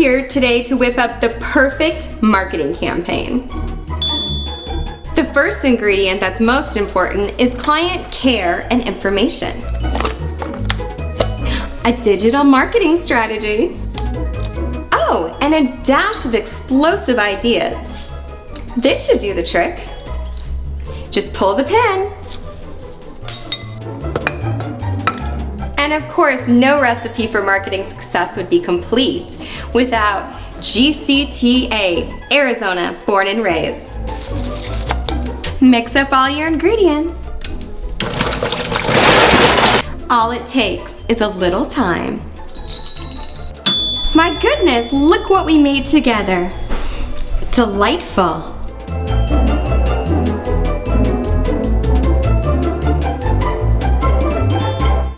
here today to whip up the perfect marketing campaign. The first ingredient that's most important is client care and information. A digital marketing strategy. Oh, and a dash of explosive ideas. This should do the trick. Just pull the pin. And of course, no recipe for marketing success would be complete without GCTA, Arizona, born and raised. Mix up all your ingredients. All it takes is a little time. My goodness, look what we made together. Delightful.